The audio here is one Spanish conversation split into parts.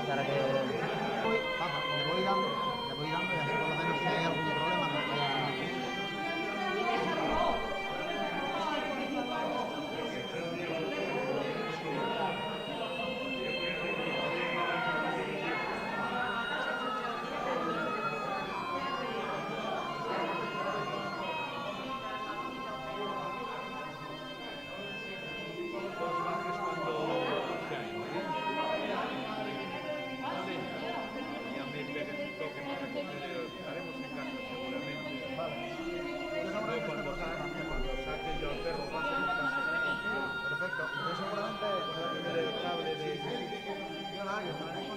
para que... Papa, le voy dando y así por lo menos si hay algún problema no vaya. Perfecto. Yo seguramente voy a tener el cable de... Yo la hago, estaré con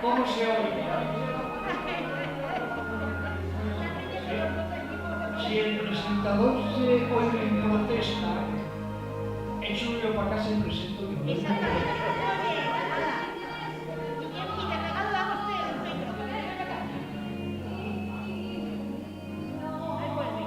¿Cómo se oye? Si el presentador se oye en protesta, échalo yo para casa y presento yo. Exactamente. Muy bien, nada. Y te regalo la usted el micro, que me debe acá. Ahí vuelve.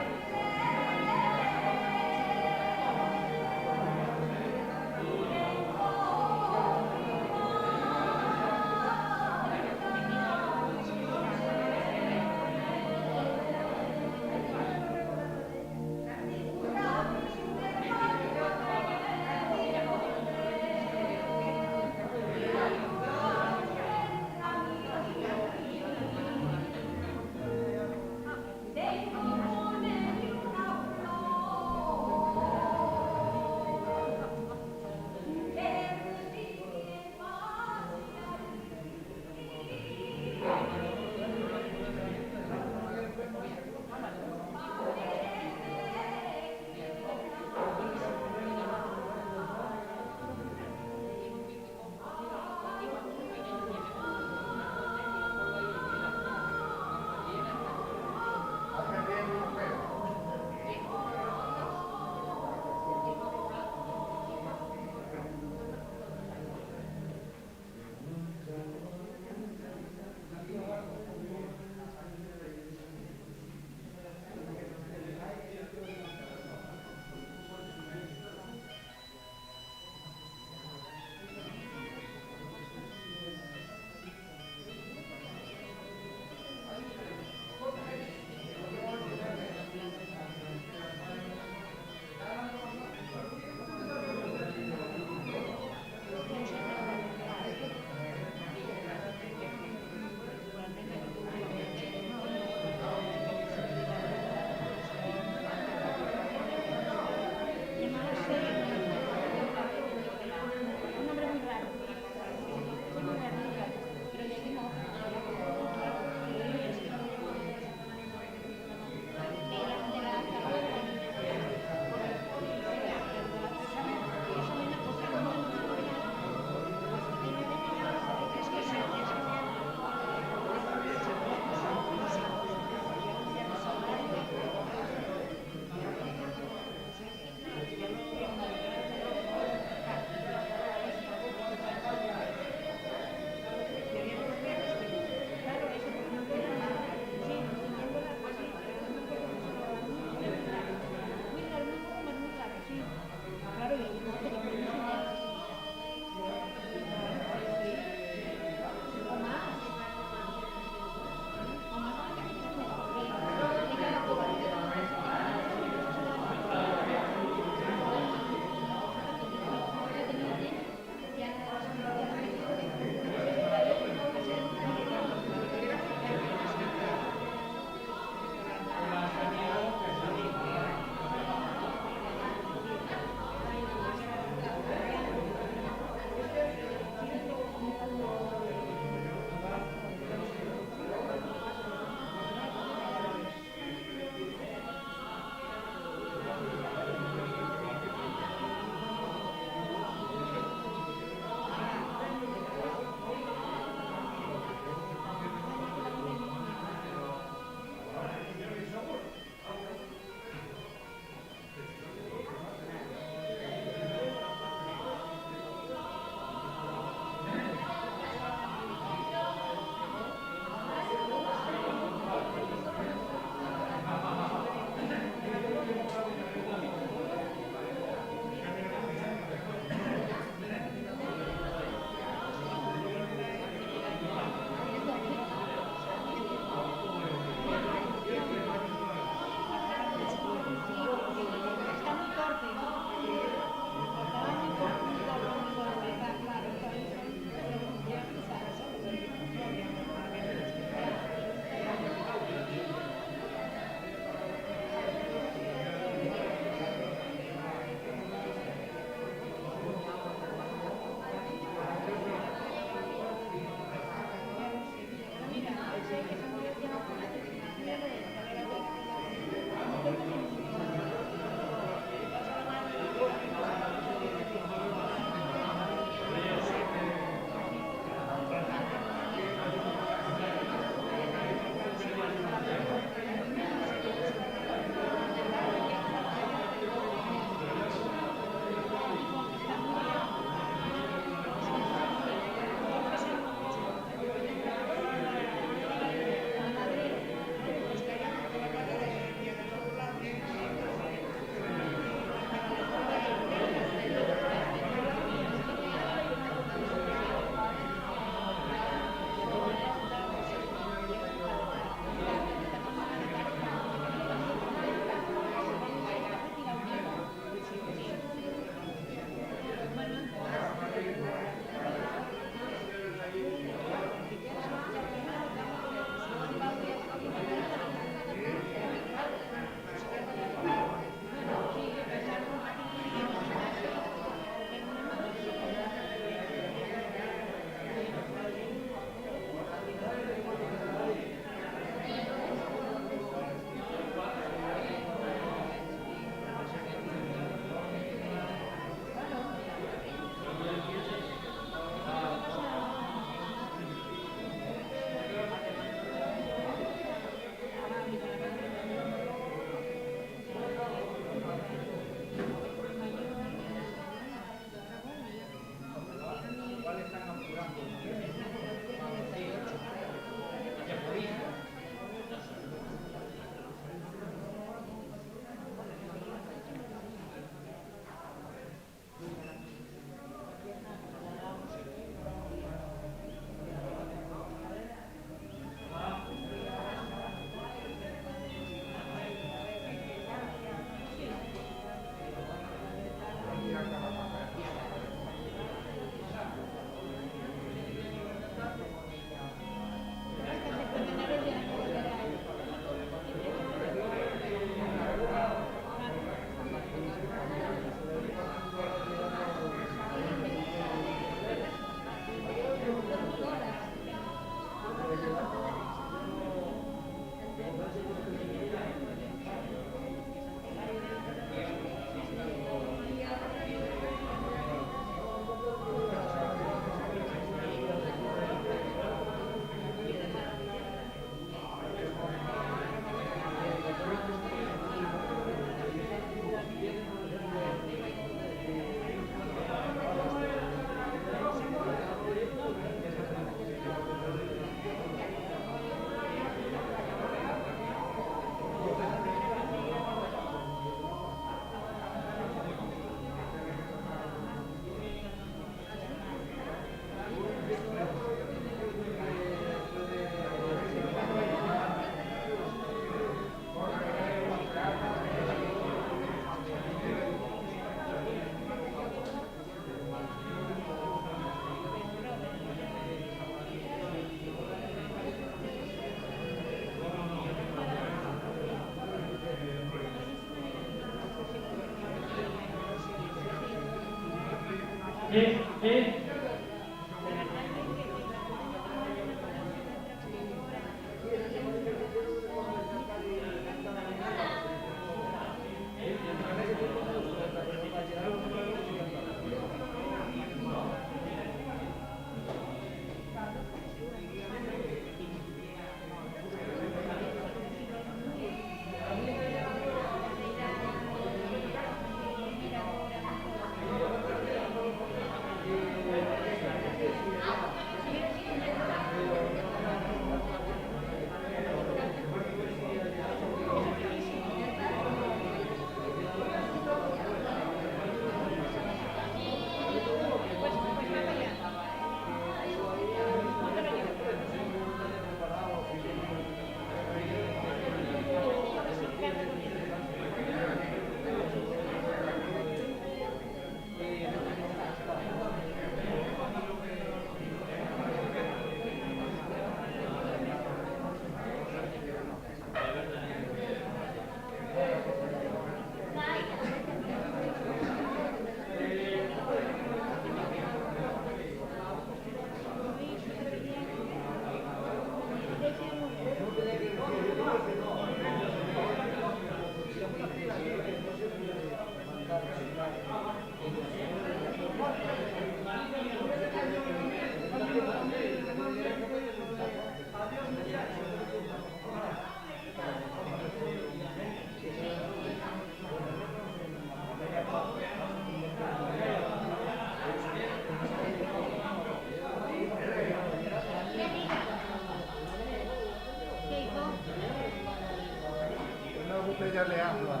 botella de agua.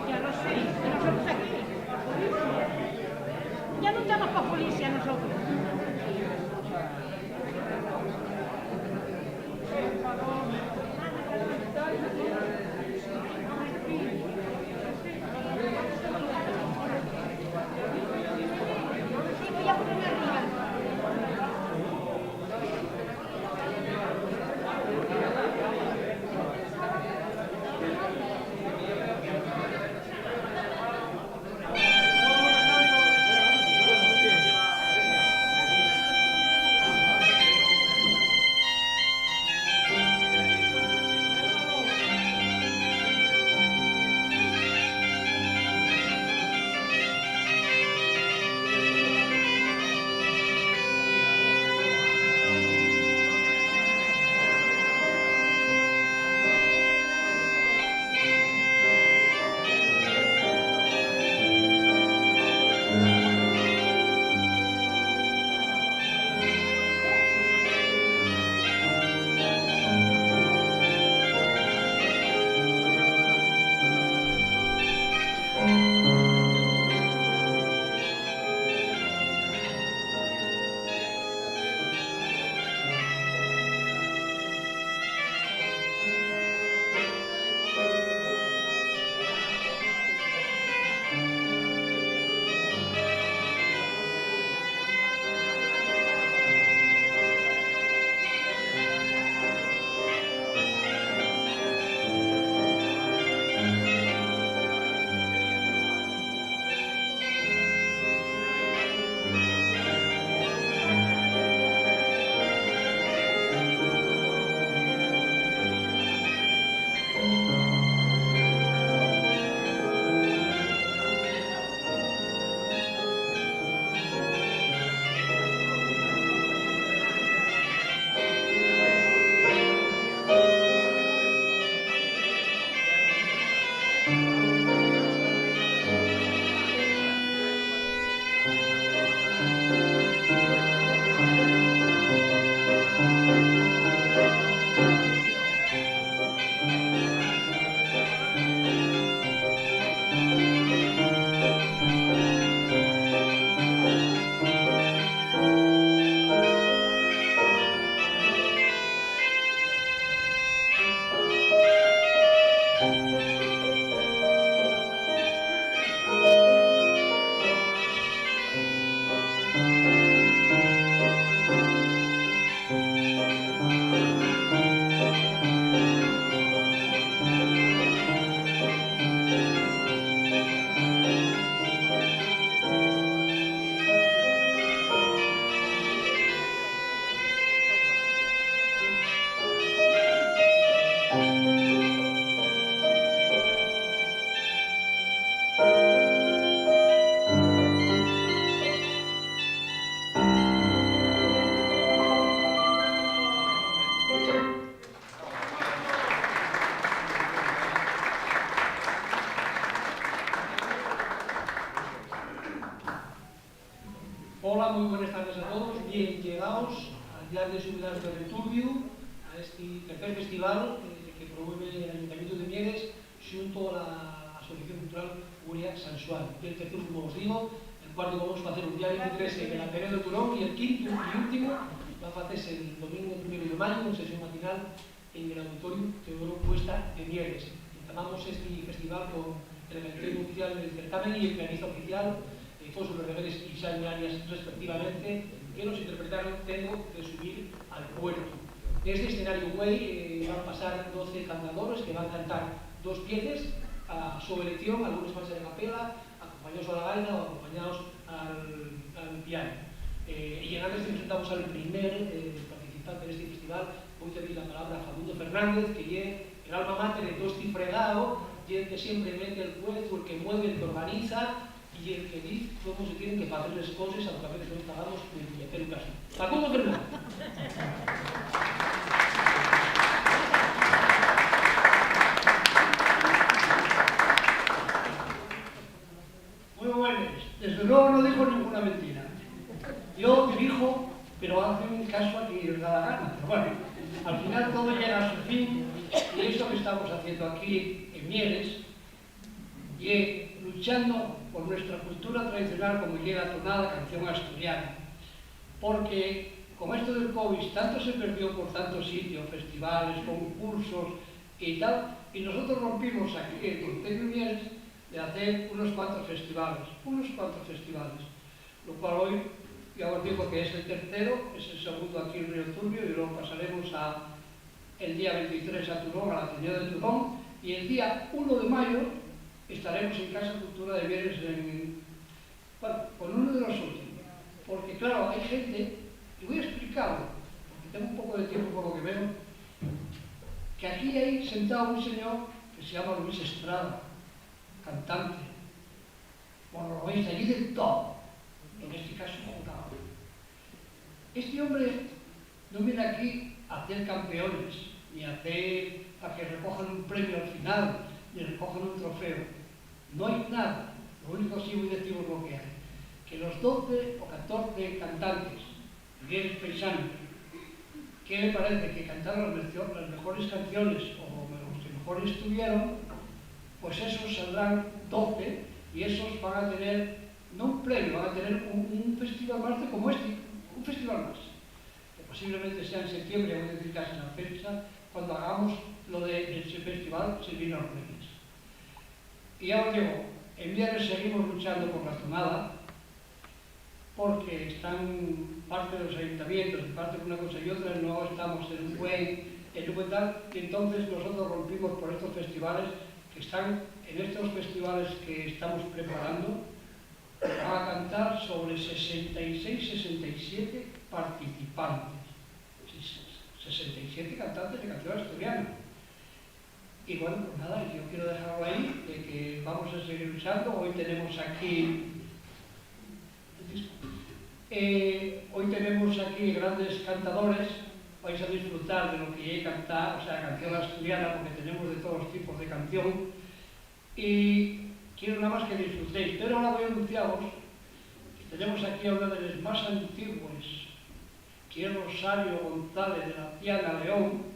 Ya lo sé, y nosotros aquí. Ya no estamos para policía nosotros. Sí, voy a ponerme arriba. Hola, muy buenas tardes a todos. Bien, llegados al día de Xubilados de Returbio, a este tercer festival que promueve el Ayuntamiento de Mieres junto a la Asociación Cultural Uria Sansual. El tercer, como os digo, el cuarto vamos a hacer un día 23 en la Pere de Turón y el quinto y último va a hacerse el domingo 1 de mayo en sesión matinal en el Auditorio Teodoro Cuesta de Mieres. Empezamos este festival con el evento oficial del certamen y el pianista oficial Foso Reveles y Xaime Arias respectivamente, que nos interpretaron Tengo de subir al puerto. En este escenario güey van a pasar 12 cantadores que van a cantar dos piezas a su elección, algunos van a ser en capela, acompañados a la gaina o acompañados al piano. Y antes de presentamos al primer participante de este festival, voy a pedir la palabra a Facundo Fernández, que es el alma mater de todo este fregado, y el que siempre mete el juez, el que mueve, el que organiza, y el que dice cómo se tienen que pagar las cosas, aunque a veces no pagamos ni hacer caso. Facundo Fernández. Muy buenas. Desde luego no dijo ninguna mentira. Yo dirijo, pero hacen caso a quien les da la gana. Pero bueno, al final todo llega a su fin, y eso que estamos haciendo aquí en Mieres y luchando por nuestra cultura tradicional como llega la tonada canción asturiana. Porque con esto del COVID tanto se perdió por tantos sitios, festivales, concursos y tal, y nosotros rompimos aquí en Concello de Mieres de hacer unos cuantos festivales, lo cual hoy ya os digo que es el tercero, es el segundo aquí en Río Turbio, y luego pasaremos el día 23 a Turón, a la Ateneo de Turón, y el día 1 de mayo estaremos en Casa Cultura de Mieres con uno de los últimos. Porque claro, hay gente, y voy a explicarlo, porque tengo un poco de tiempo por lo que veo, que aquí hay sentado un señor que se llama Luis Estrada, cantante, bueno, lo veis allí del top, en este caso jurado. Este hombre no viene aquí a hacer campeones, ni a que recojan un premio al final, ni recojan un trofeo. No hay nada. Lo único sí voy a decir es lo que hay. Que los 12 o 14 cantantes, bien paisanos, que me parece que cantaron las mejores canciones o los que mejor estuvieron, pues esos saldrán 12 y esos van a tener, no un premio, van a tener un festival más como este, un festival más. Que posiblemente sea en septiembre, voy a decir casi en la fecha, cuando hagamos lo de ese festival, Silvina Rodríguez. Y ya os digo, en Mieres seguimos luchando por la tonada, porque están parte de los ayuntamientos, y parte de una cosa y otra, no estamos en un buen tal, y entonces nosotros rompimos por estos festivales, que están en estos festivales que estamos preparando, van a cantar sobre 66-67 participantes, 67 cantantes de canción asturiana. Y bueno, pues nada, yo quiero dejarlo ahí, de que vamos a seguir luchando. Hoy tenemos aquí grandes cantadores, vais a disfrutar de lo que he cantado, o sea, canción asturiana, porque tenemos de todos los tipos de canción, y quiero nada más que disfrutéis. Pero ahora voy a anunciaros que tenemos aquí a una de las más antiguas, que es Rosario González de la Tiana León,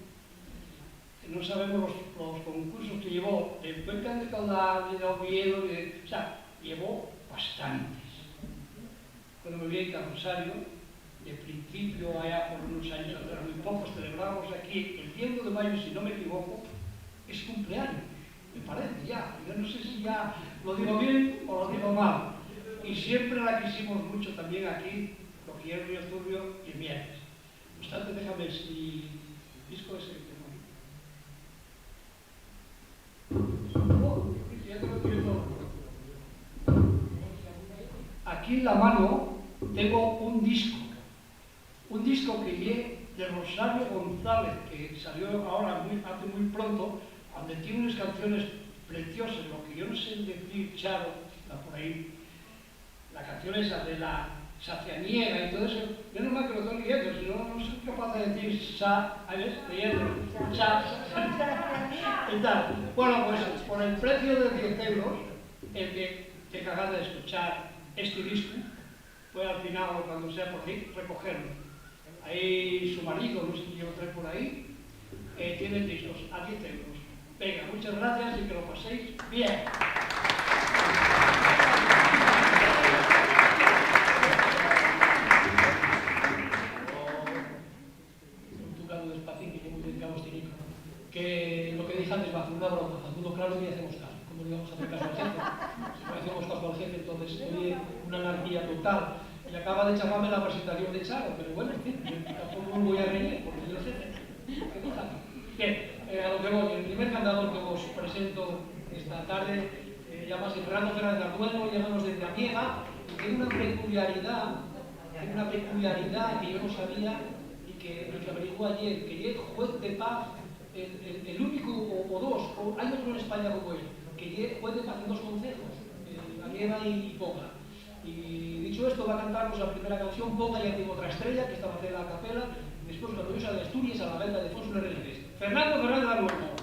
que no sabemos los concursos que llevó, de Cuenca de Caudal, de Oviedo, o sea, llevó bastantes. Cuando me vi a Rosario, de principio, allá por unos años atrás, muy pocos, celebramos aquí el 10 de mayo, si no me equivoco, es cumpleaños, me parece ya. Yo no sé si ya lo digo bien o lo digo mal. Y siempre la quisimos mucho también aquí, lo que es Río Turbio y Mieres. No obstante, déjame si disco ese que aquí en la mano tengo un disco que llevé de Rosario González, que salió ahora hace muy pronto, donde tiene unas canciones preciosas, lo que yo no sé decir, Charo, está por ahí, la canción esa de la sacianiega y todo eso, menos mal que lo estoy leyendo, si no, no soy capaz de decir leyendo, y tal. Bueno, pues por el precio de 10 euros, el que te cagas de escuchar este disco, pues al final, cuando sea por ahí, recogerlo. Ahí su marido, no sé si yo trae por ahí, tiene discos a 10 euros. Venga, muchas gracias y que lo paséis bien. Que lo que dije antes va a hacer una broma, Facundo claro que hacemos caso. ¿Cómo le vamos a hacer caso al jefe? Si no hacemos caso al jefe, entonces oye una anarquía total. Y acaba de llamarme la presentación de Charo, pero bueno, en fin, tampoco me voy a reír porque yo sé que no sabe. Bien, a lo que voy, el primer cantador que os presento esta tarde llámase Fernando Fernández Ardueno, llámanos desde Amiega, y tiene una peculiaridad que yo no sabía y que averiguó ayer, que es juez de paz. El único o dos, o hay otro en España como él, que juez de paz en dos concejos, Amieva y Poga. Y dicho esto, va a cantarnos la primera canción, Poga y Antiguo Otra Estrella, que esta va a hacer la capela, y después la orgullosa de Asturias a la venta de Fósforos Reyes. Fernando Fernández Ardueno.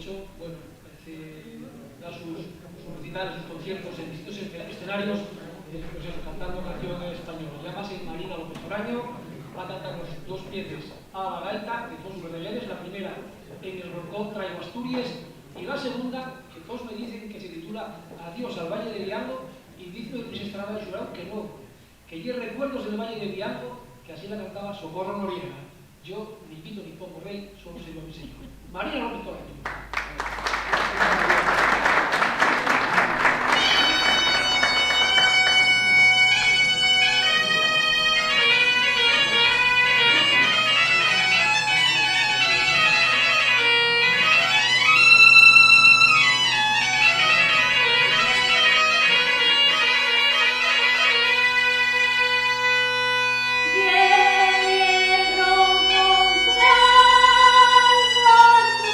hecho, bueno, da sus recitales, sus conciertos en distintos escenarios, pues eso, cantando canción española. Llámase Marina López Oraño, va a cantar los dos piezas a la gaita, que todos sus regalías. La primera en el Roncón Traigo Asturias, y la segunda, que todos me dicen que se titula Adiós al Valle de Vialgo, y dice Luis Estrada de Xurao que no, que ya recuerdos del Valle de Vialgo, que así la cantaba Socorro Noriega. Yo ni pito ni pongo rey, solo soy lo que sé yo. Marina López Oraño. Viene el roncón, traigo a tu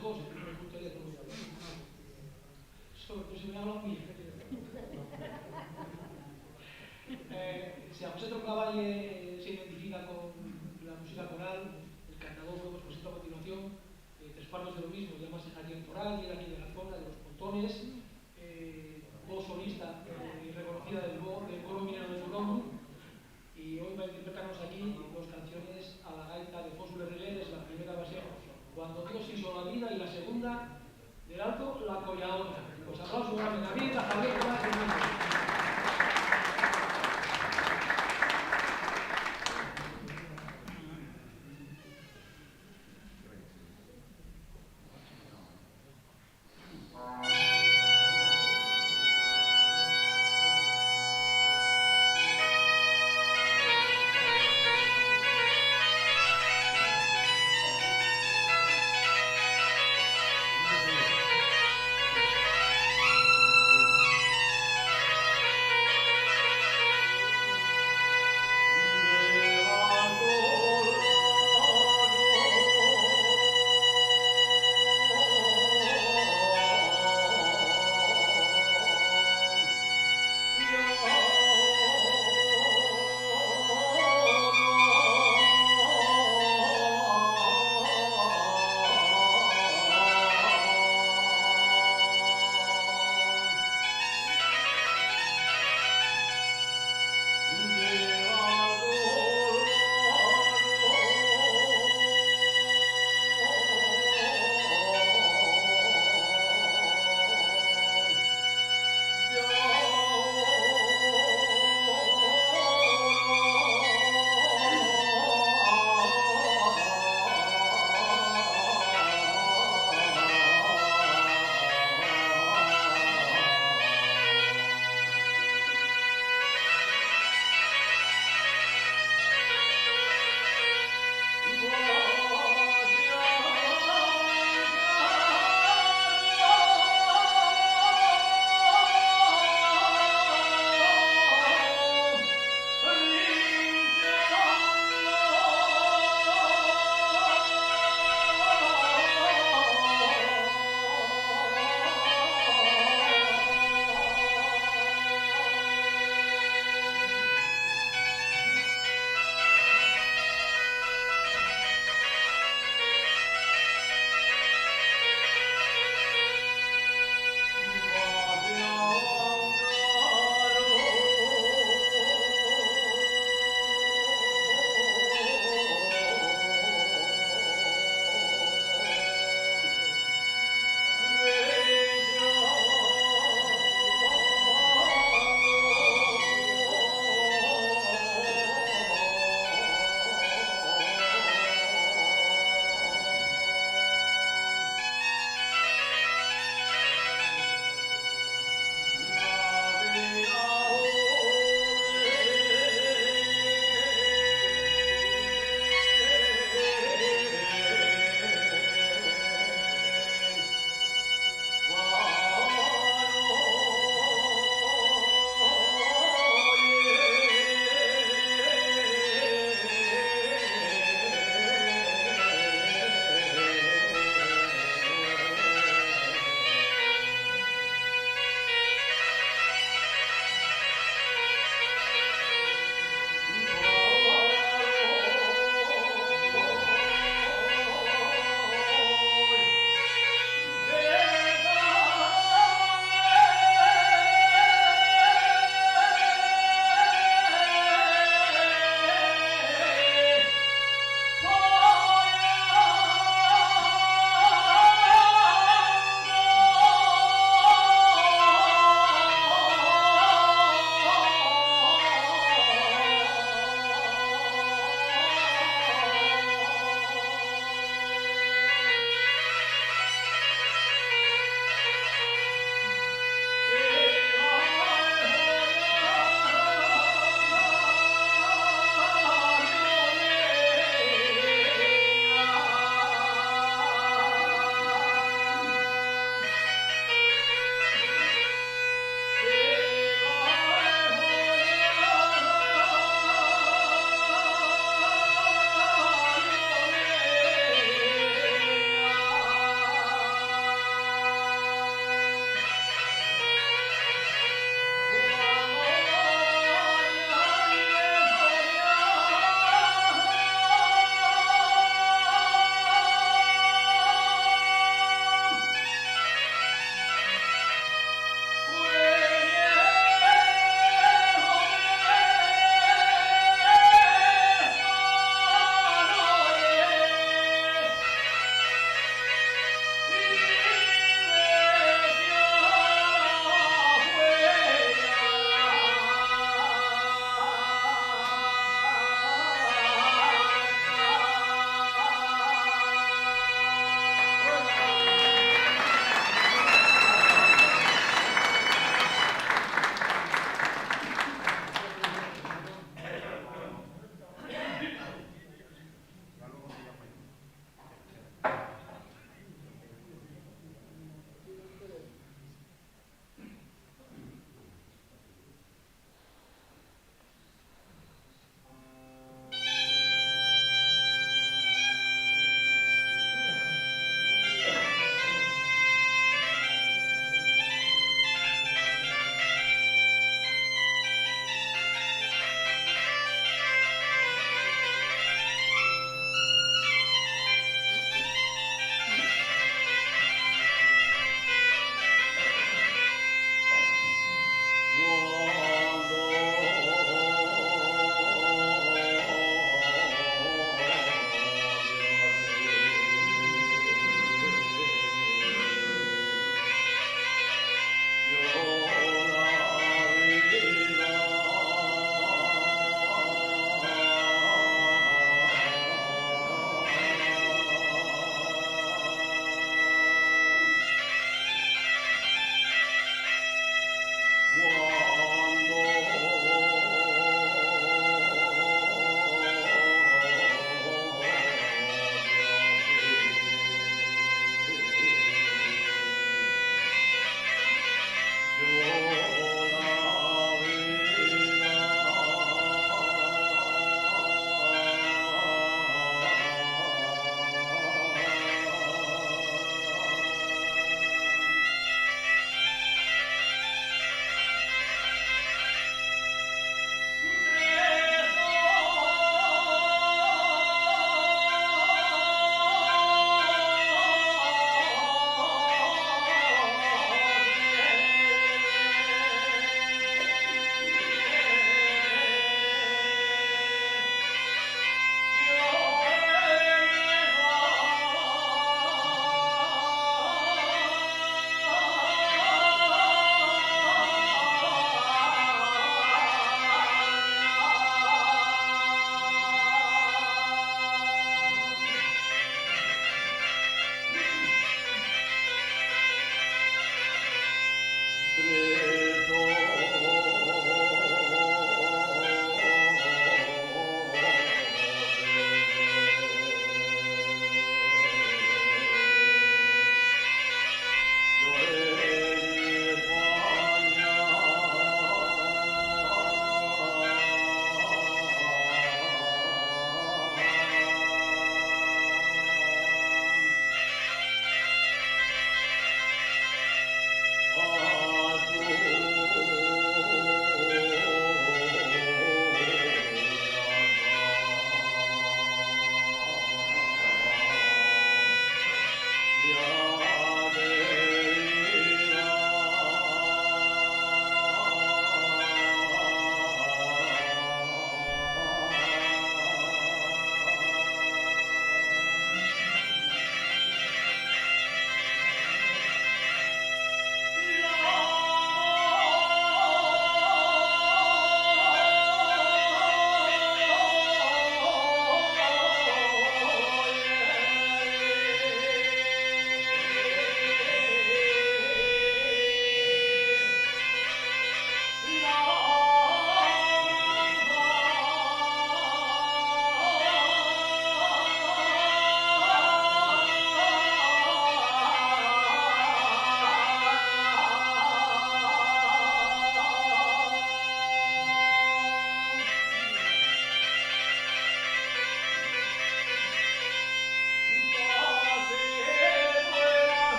cose que me gustaría todo sobre todo se me habla a mí. Si a José Troncaballe se identifica con la música coral, el cantador que hemos presentado a continuación, Tres Cuartos de lo Mismo, llámase Javier Toral, y era aquí de la zona, de los Pontones, voz solista reconocida del coro minero de Turón, y hoy va a interpretarnos aquí dos canciones a la gaita de Fósules Regueres. La primera va a ser Cuando Dios hizo la vida, y la segunda, del alto, La Collaona. Pues aplausos para David, a Javier Toral.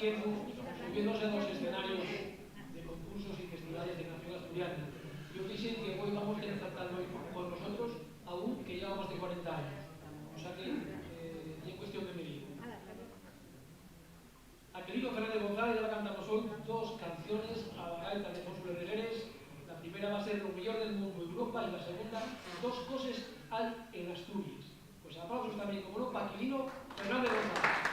subiéndose a los escenarios de concursos y festivales de canción asturiana. Yo quise que hoy vamos a tratar hoy con nosotros a un que lleva más de 40 años. O sea que es cuestión de medir. Aquelino Fernández González ya va a cantarnos hoy dos canciones a la gaita de Mósul Regueres. La primera va a ser Lo mejor del mundo Europa y la segunda, Dos cosas hay en Asturias. Pues aplausos también, como no, para Aquilino Fernández González.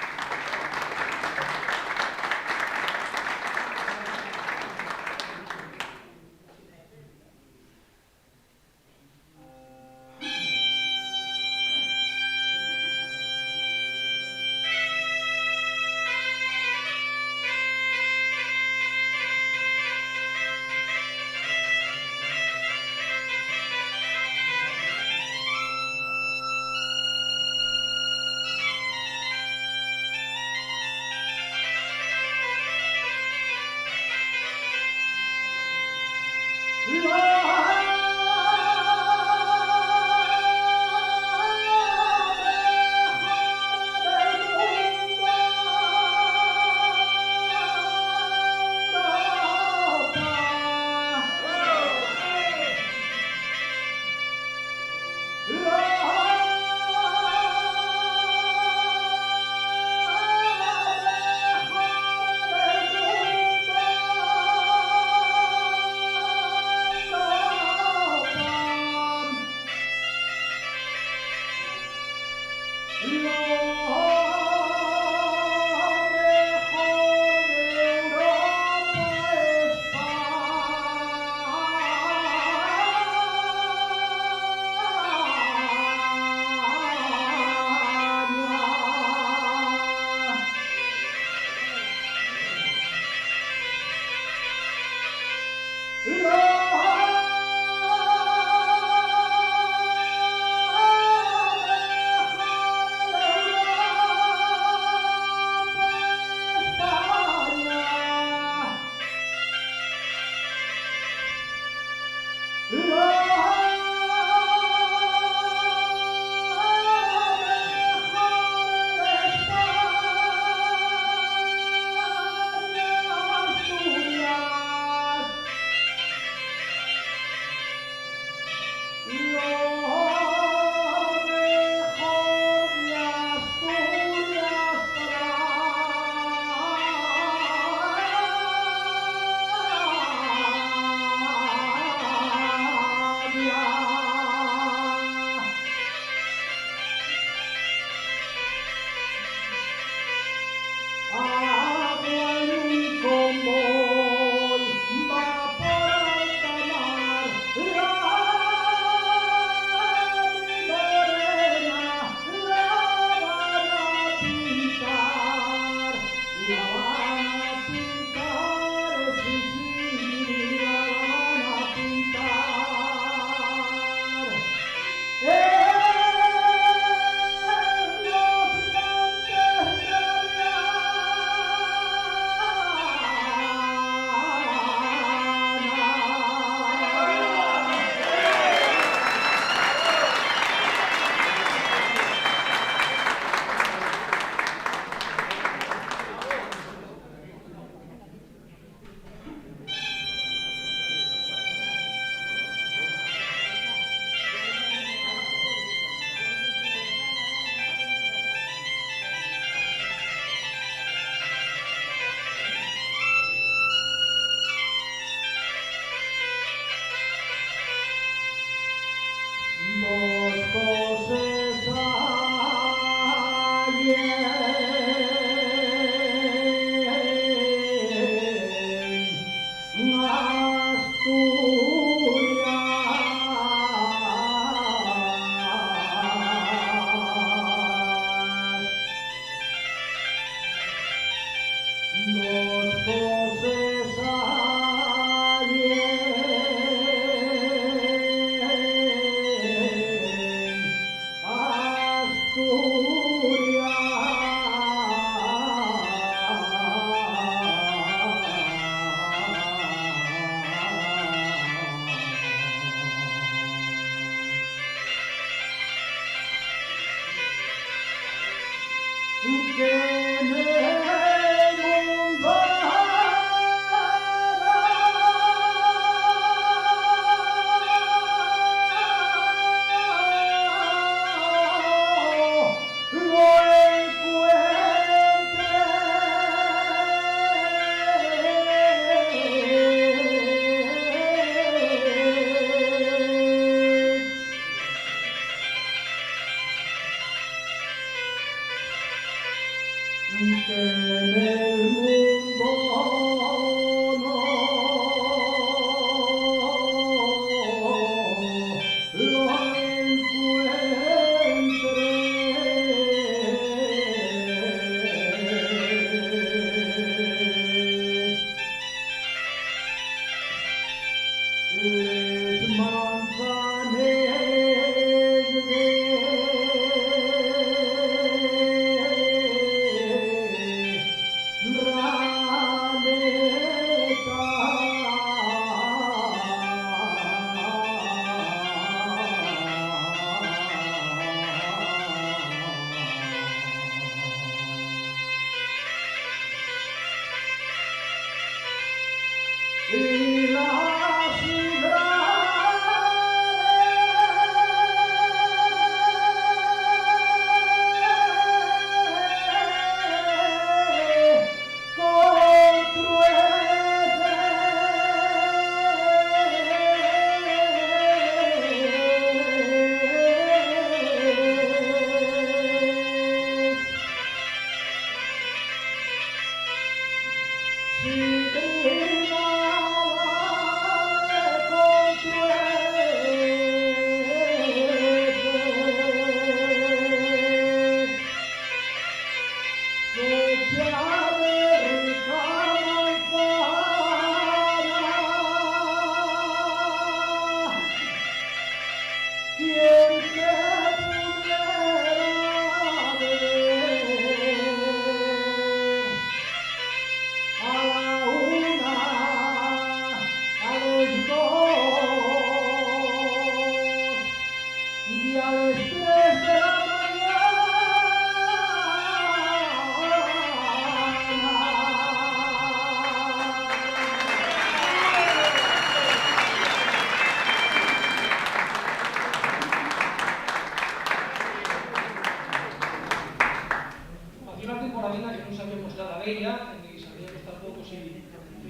que en el mundo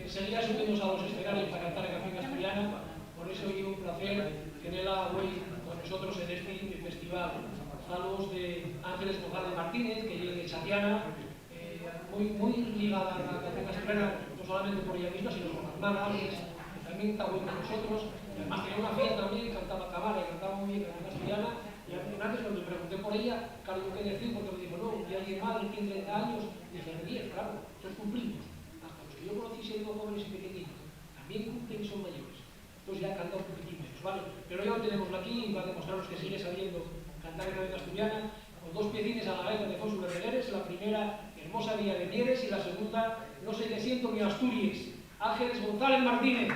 Enseguida subimos a los escenarios para cantar en canción castellana, por eso es un placer tenerla hoy con nosotros en este festival. Saludos de Ángeles González Martínez, que viene de Chatiana, muy ligada a la canción castellana, no solamente por ella misma, sino por la hermana Ángeles, que también está hoy con nosotros. Y además tenía una fiel también, cantaba cabala y cantaba muy bien canción castellana. Y antes cuando le pregunté por ella, claro, yo qué decir, porque me dijo, no, y alguien madre tiene 30 años, dije, 10, claro, entonces cumplimos. Hasta los que yo conocí siendo jóvenes y pequeñitos, también cumplen y son mayores. Entonces ya canta un poquitín menos, ¿vale? Pero ya lo tenemos aquí y va a demostraros que sigue sabiendo cantar en canción asturiana, con dos piecines a la gaita de Josu Berregueres, la primera, Hermosa Vía de Mieres, y la segunda, No sé qué siento ni Asturias, Ángeles González Martínez.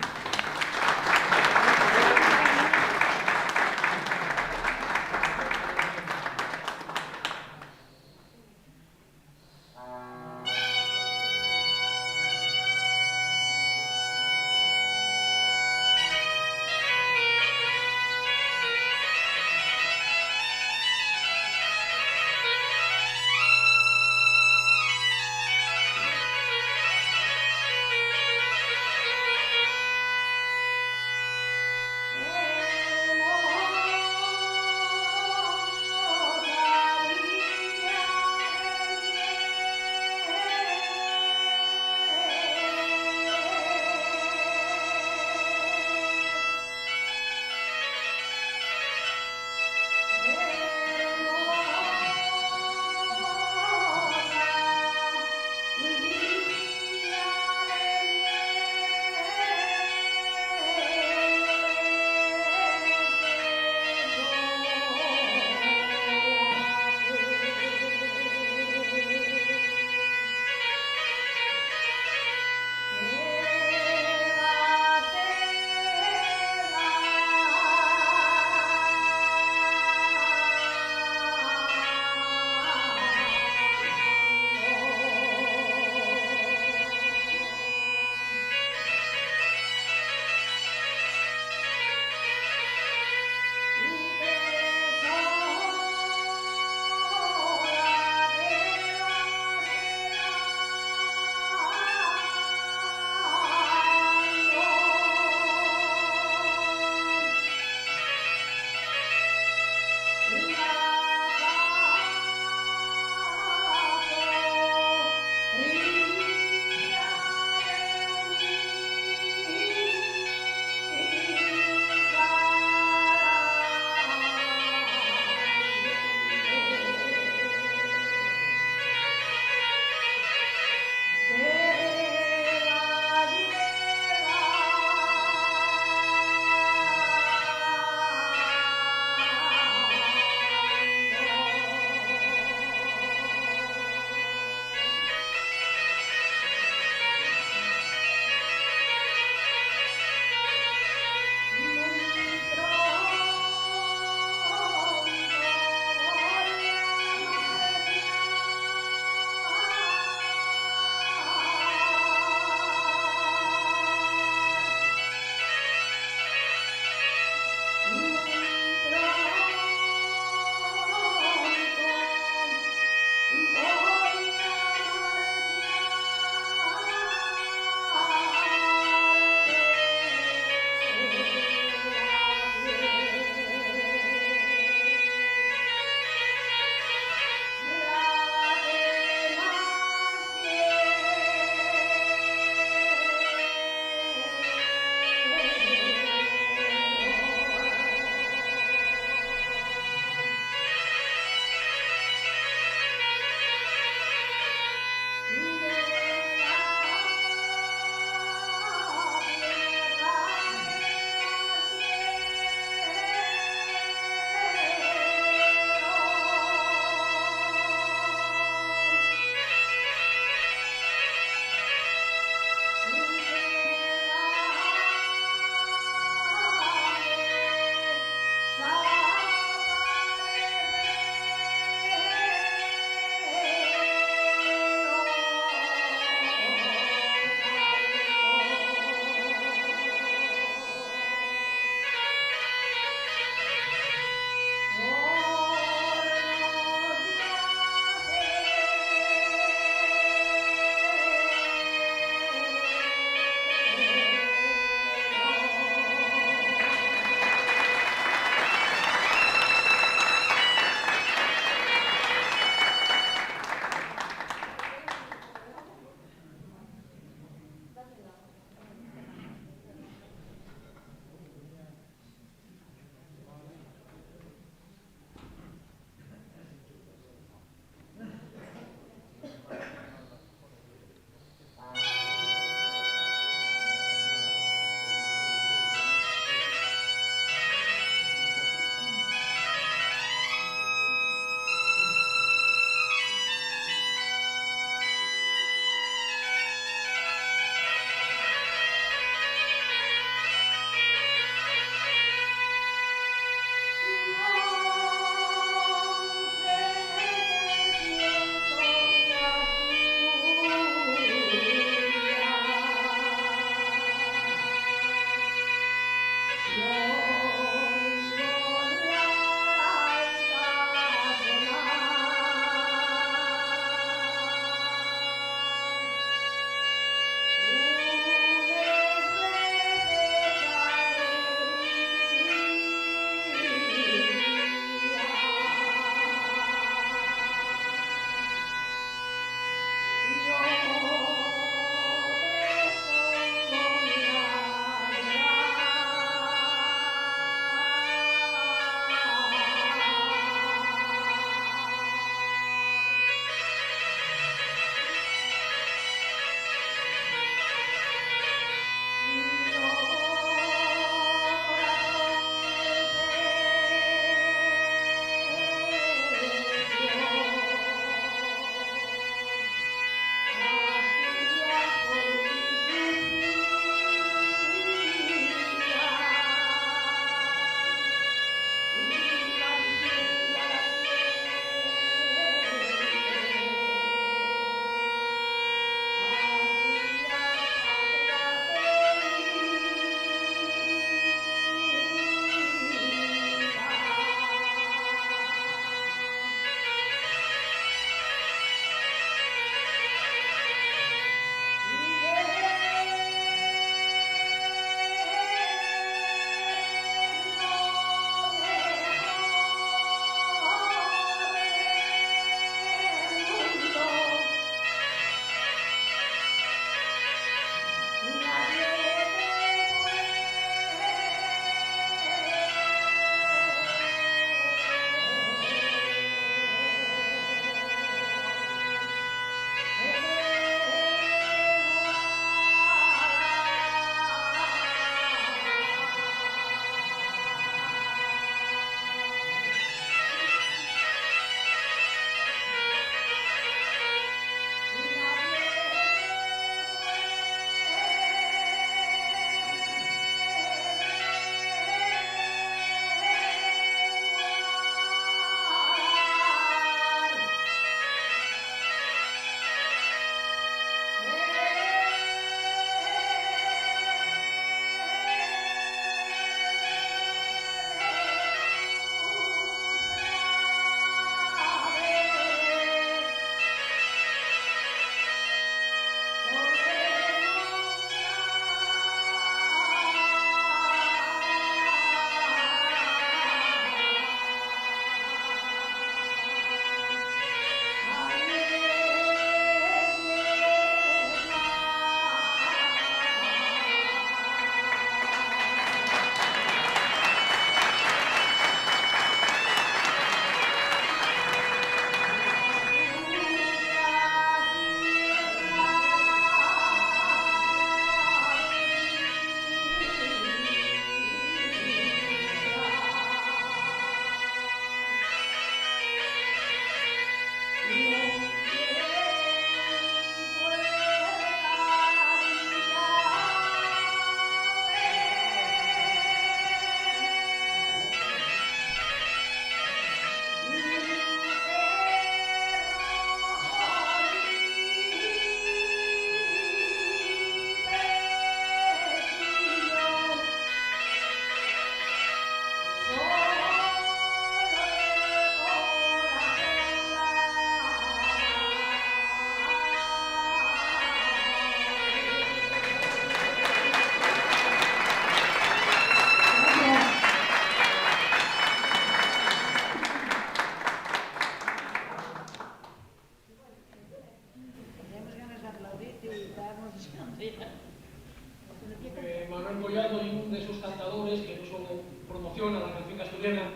promoción a la canción castellana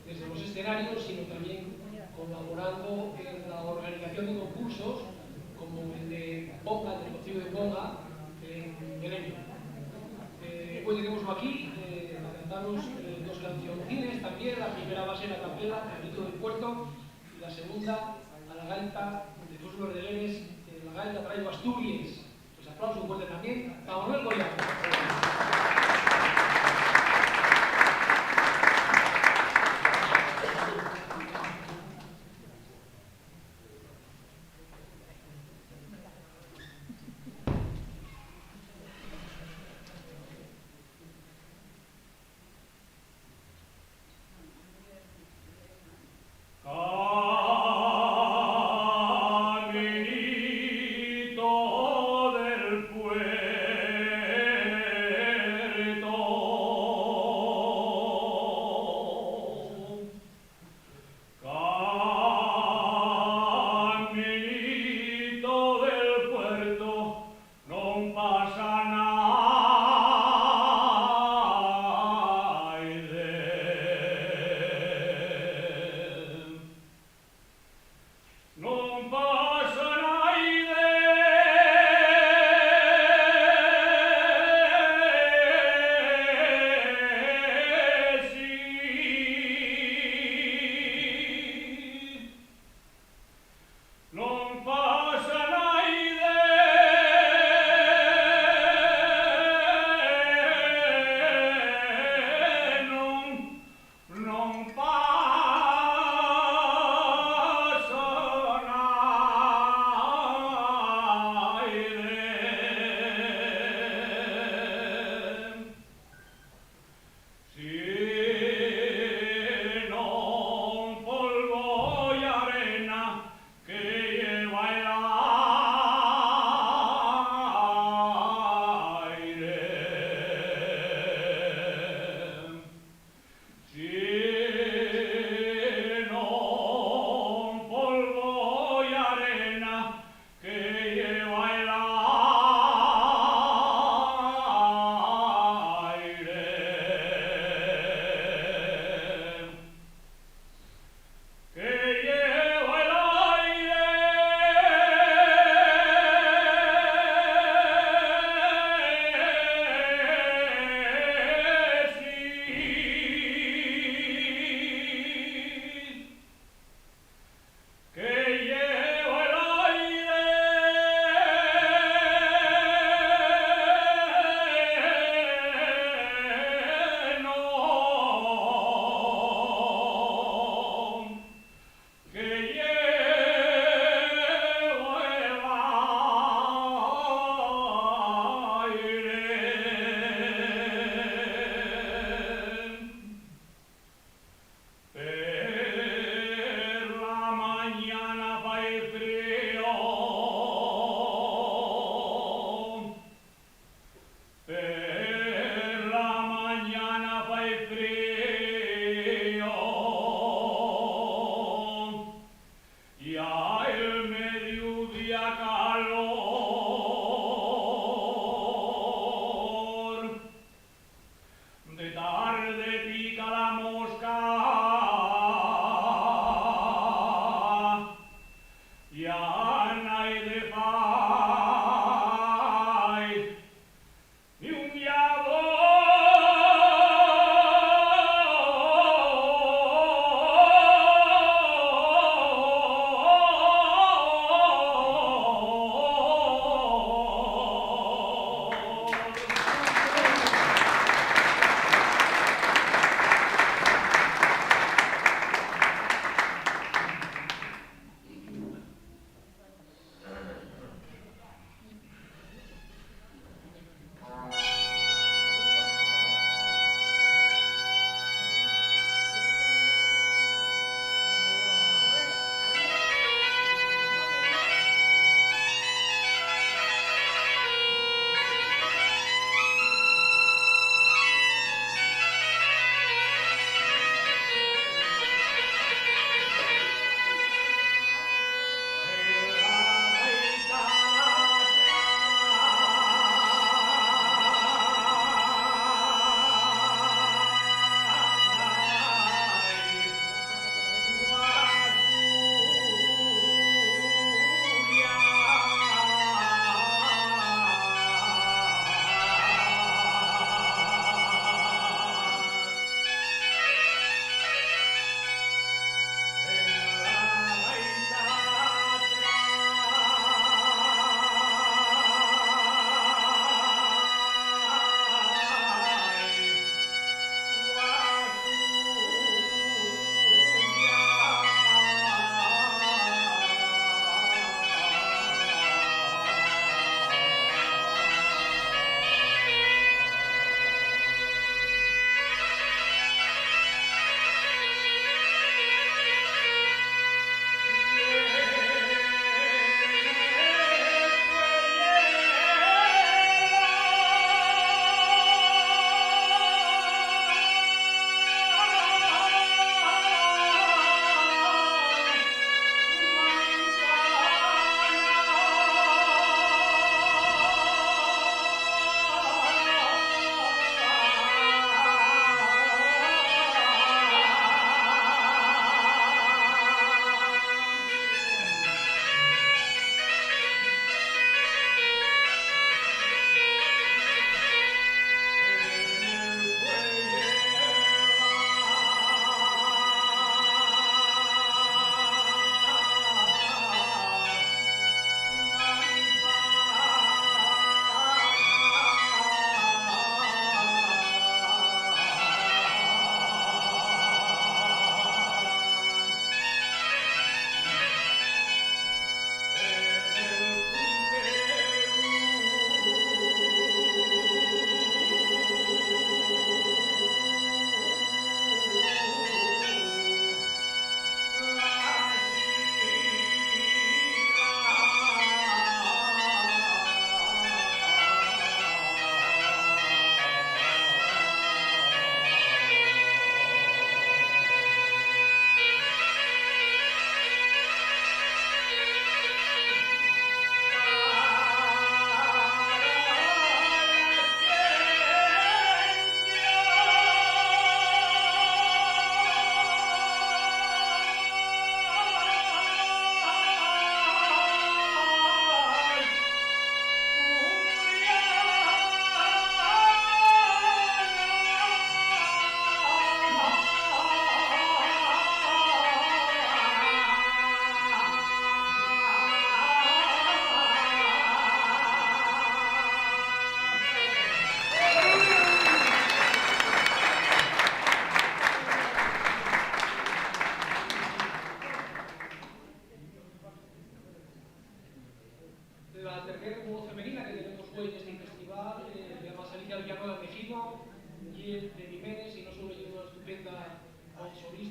desde los escenarios, sino también colaborando en la organización de concursos como el de Ponga, del Concello de Ponga, en Belén. Hoy tenemos aquí para cantarnos dos cancioncines también. La primera va a ser a capela, Cabrito del Puerto, y la segunda a la gaita de Jesús Verdegueres, la gaita Traigo Asturias. Pues aplauso fuerte también a Manuel Goya. Caminito del puerto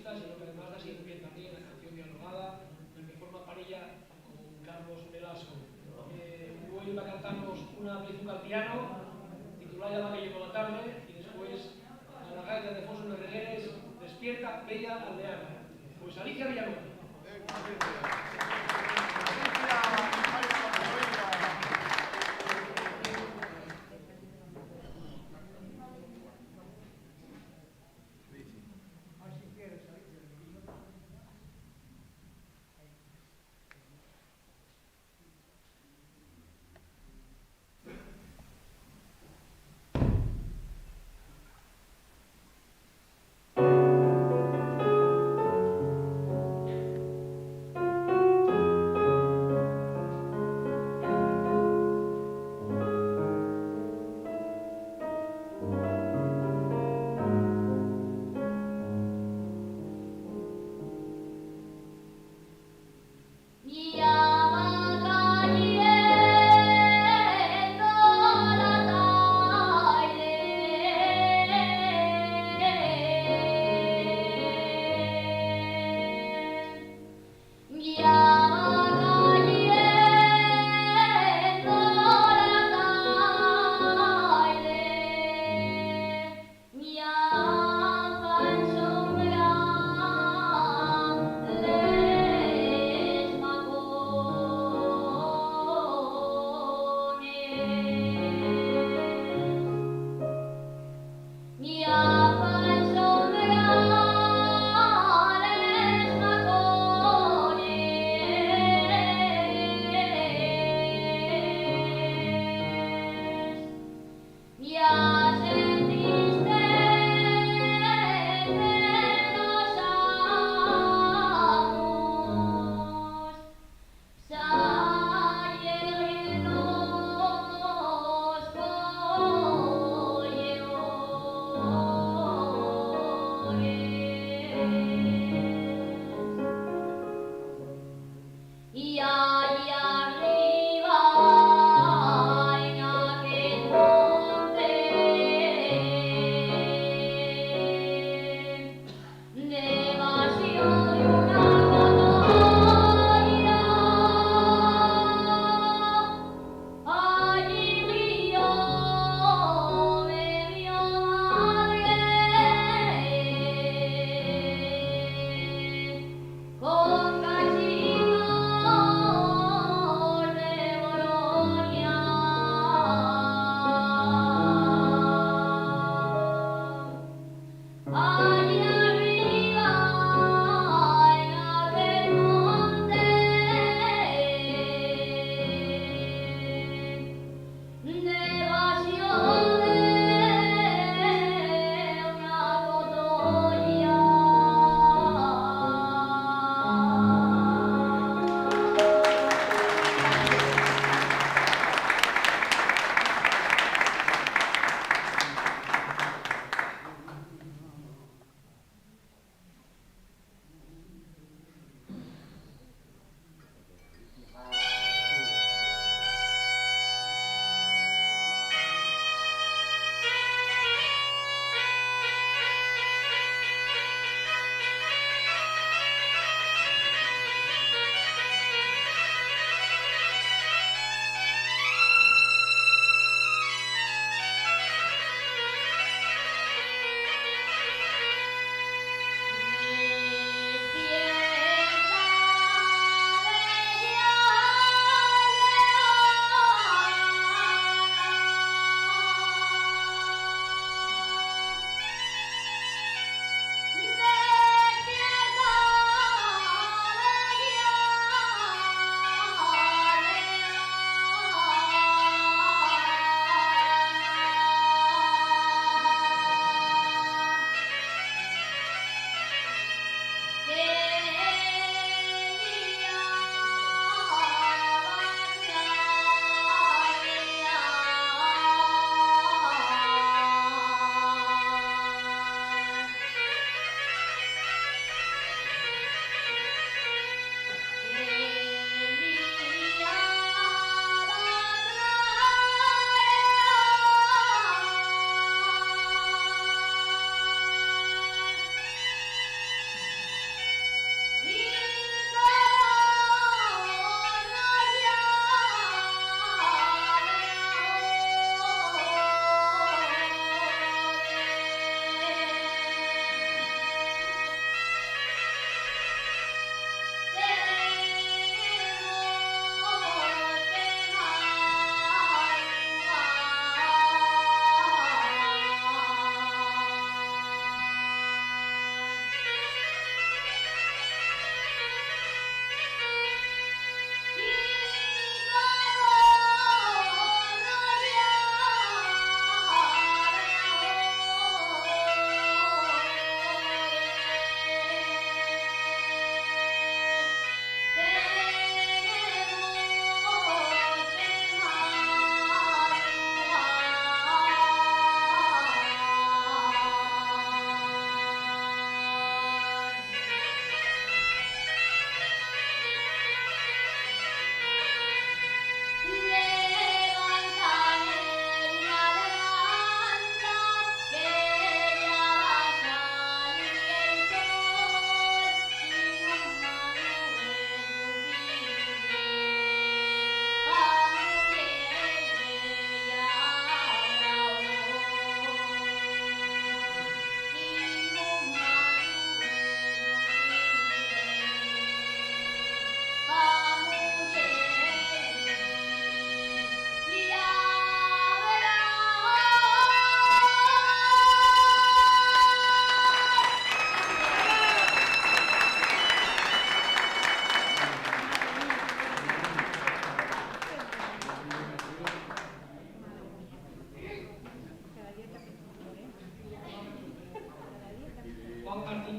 propuestas, sino que además da siempre bien también la canción dialogada, en que forma parella con Carlos Velasco. Hoy va a cantarnos una pieza al piano, titulada La que llegó la tarde, y después a la gaita de Foso de Regueres, Despierta, Bella Aldeana. Pues Alicia Villalobos.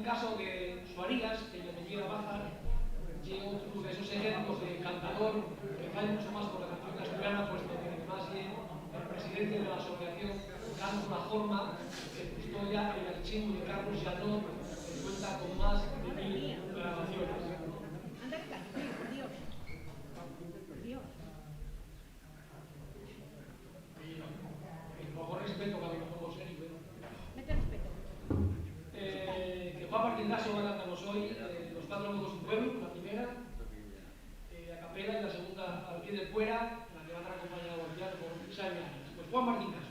caso de Suarías, que le venía a Baza, y otros de esos ejemplos de cantador que fue mucho más por la canción castellana, puesto que más bien el presidente de la asociación dando una forma que custodia el archivo de Carlos Llanón, que cuenta con más de 1000 grabaciones. Anda que casi, por Dios. Por Dios. Luego respeto que a lo mejor lo sé, pero... Mete respeto. Que Juan Martín Caso va a cantarnos hoy Los Cuatro Amigos de un Pueblo, la primera, a capela, y la segunda al pie del Fuera, la que va a estar acompañada al piano por Isabel Arias. Pues Juan Martín Caso.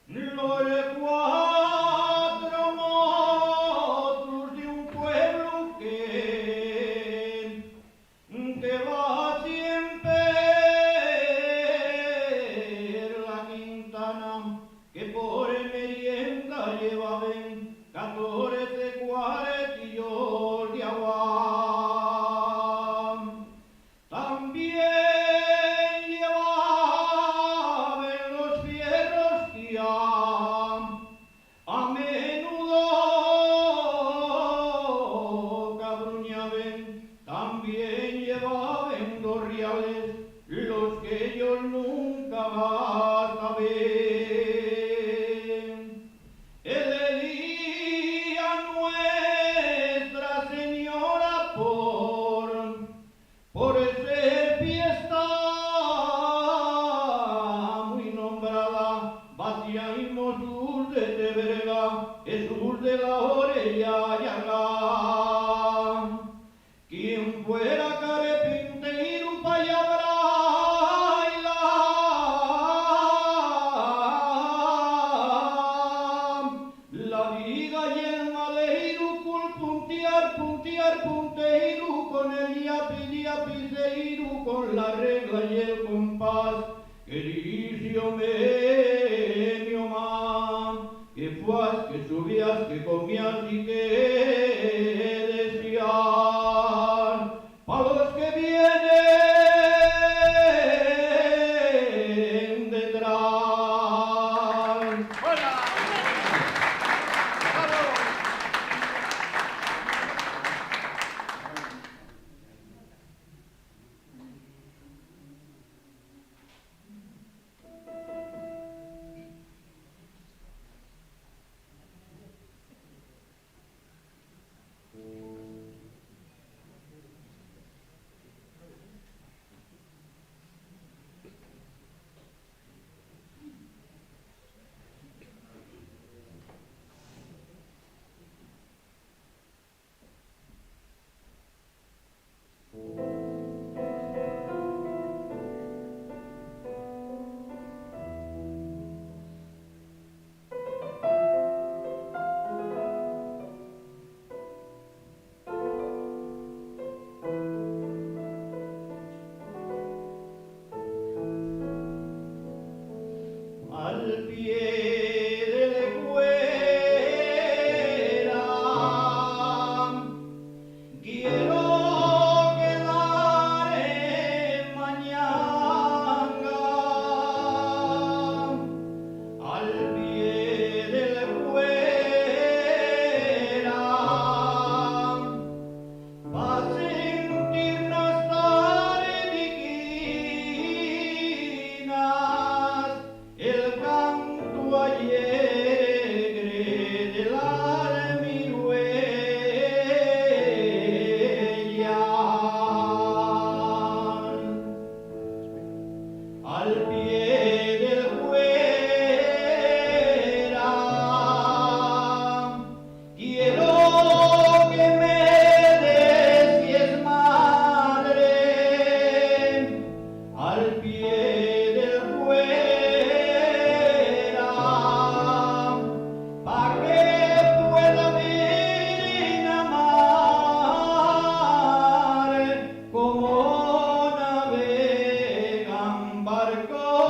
Los cuatro monstruos de un pueblo que va siempre la Quintana, que por merienda llevaban 14 cuartillos de agua. También llevaban los fierros que a menudo cabruñaban. También llevaban 2 reales, los que ellos nunca gastaban. El día Nuestra Señora por ser fiesta muy nombrada, vaciamos luz de Teberga, Jesús de la orella llaga. Quien fuera carpintero pa' allá la viga y el madeiro, cul puntear punteiro, con el yapiceiro, con la regla y el compás, que dicio mi mamá, que fuas, que subías, que comías y que decías, pa' los que vienen detrás. Al pie del Fuera quiero quedar en Mañanga. Al pie del Fuera pa' sentirnos tardiquinas, el canto alegre de la miruella. Al pie del Fuera quiero que me des si es madre. Al pie del Fuera pa' que pueda bien amar como navegan barcos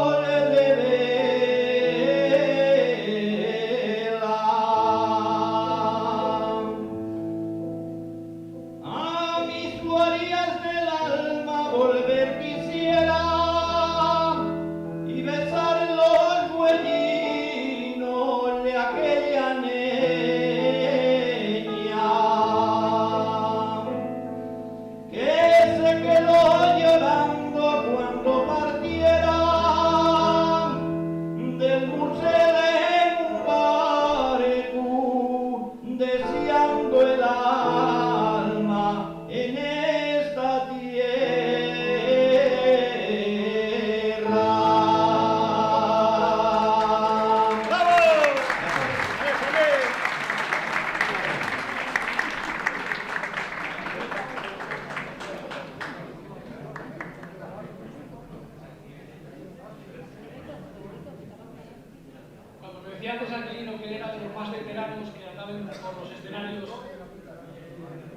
decía antes Aquilino que él era de los más veteranos que andaban por los escenarios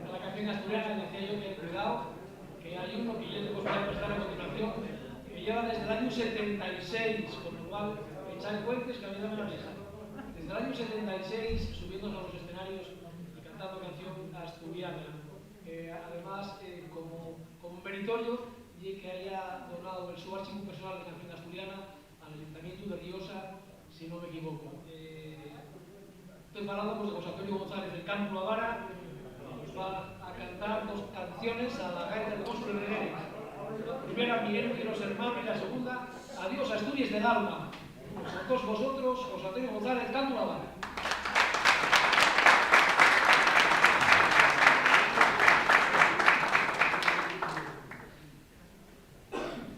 a la canción asturiana. Decía yo que cuidado, que hay uno que yo tengo que prestar a continuación, que lleva desde el año 76, con lo cual echar cuentes que a mí no me la dejan. Desde el año 76 subiéndose a los escenarios y cantando canción asturiana. Además, como meritorio, y que haya donado el su archivo personal de canción asturiana al Ayuntamiento de Riosa, si no me equivoco. Estoy hablando pues, de José Antonio González del Campo La Vara, que nos va a cantar dos canciones a la gaita de Bosco Reguere. La primera, Miguel quiero ser mami, y la segunda, Adiós Asturias del alma. A todos vosotros, José Antonio González, Campo La Vara. Thank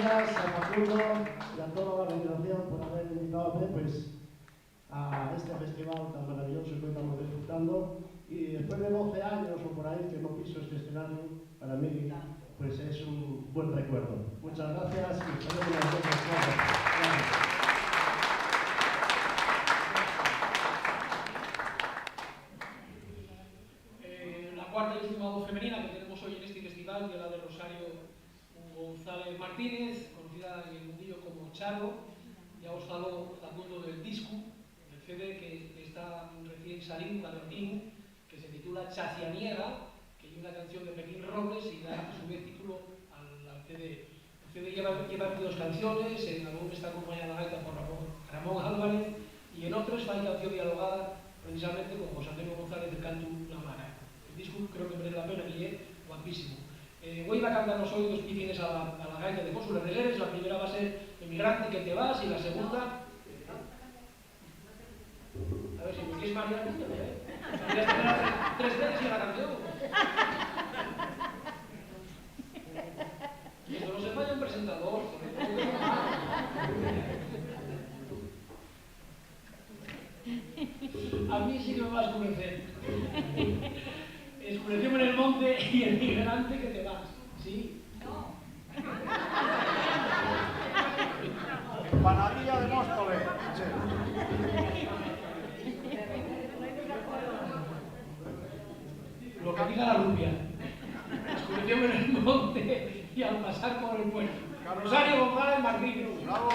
Gracias a Facundo y a toda la organización por haber invitado pues, a este festival tan maravilloso que estamos disfrutando. Y después de 12 años o por ahí que no piso este escenario, para mí pues es un buen recuerdo. Muchas gracias y esperemos las cosas claras. Gracias. La cuarta y última voz femenina que tenemos hoy en este festival es la de Rosario González Martínez, conocida en el mundillo como Charo. Ya os falo Facundo del disco, del CD que está recién salido, Cadernín, que se titula Chacianiega, que es una canción de Pepín Robles y da a su vez título al CD. El CD lleva 22 canciones, en algún está acompañada la gaita por Ramón Álvarez y en otros hay canción dialogada precisamente con José Antonio González del Canto La Mara. El disco creo que merece la pena y es guapísimo. Hoy va a cantarnos hoy dos pífines a la gaita de Cónsules Regueres. La primera va a ser Emigrante que te vas y la segunda... A ver si me quieres marear, podrías tener 3 veces y la canción. Y eso no se falla un presentador, sobre todo. A mí sí que me va a escurecer. Escureció en el monte y el migrante que te vas. ¿Sí? No. Empanadilla de Móstoles. Lo que diga la rubia. Escureció en el monte y al pasar por el puerto. Rosario González Martínez. ¡Bravo!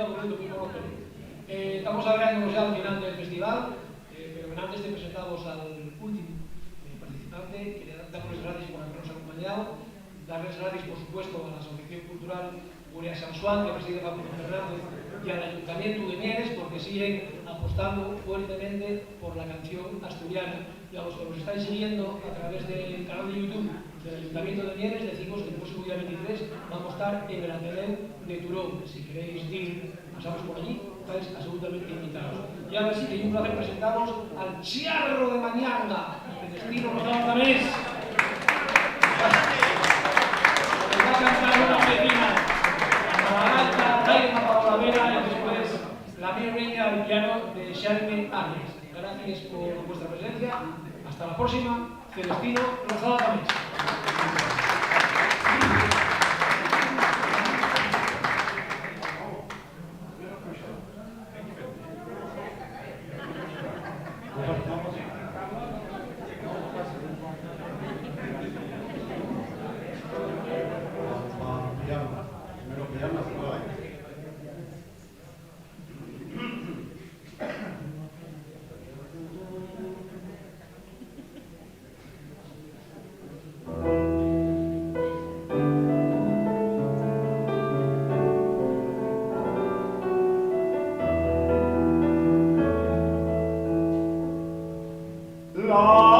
documento muy monótono. Estamos abriéndonos ya al final del festival, pero antes de presentaros al último participante, quería dar las gracias por habernos acompañado, darles gracias, por supuesto, a la Asociación Cultural Guria San Juan, que preside Facundo Fernández, y al Ayuntamiento de Mieres, porque siguen apostando fuertemente por la canción asturiana. Y a los que nos estáis siguiendo a través del canal de YouTube del Ayuntamiento de Mieres, decimos que el próximo día 23 vamos a estar en el Ateneo de Turón. Si queréis ir, pasamos por allí, estáis absolutamente invitados. Y ahora sí que hay un placer presentaros al Chiarro de Mañanga, de destino nos damos a mes. Va a cantar una vecina, la alta, Daima Paolavera, y después la mía reina al piano de Xaime Arias. Gracias por vuestra presencia. Hasta la próxima. Celestino Rosado Tamés. La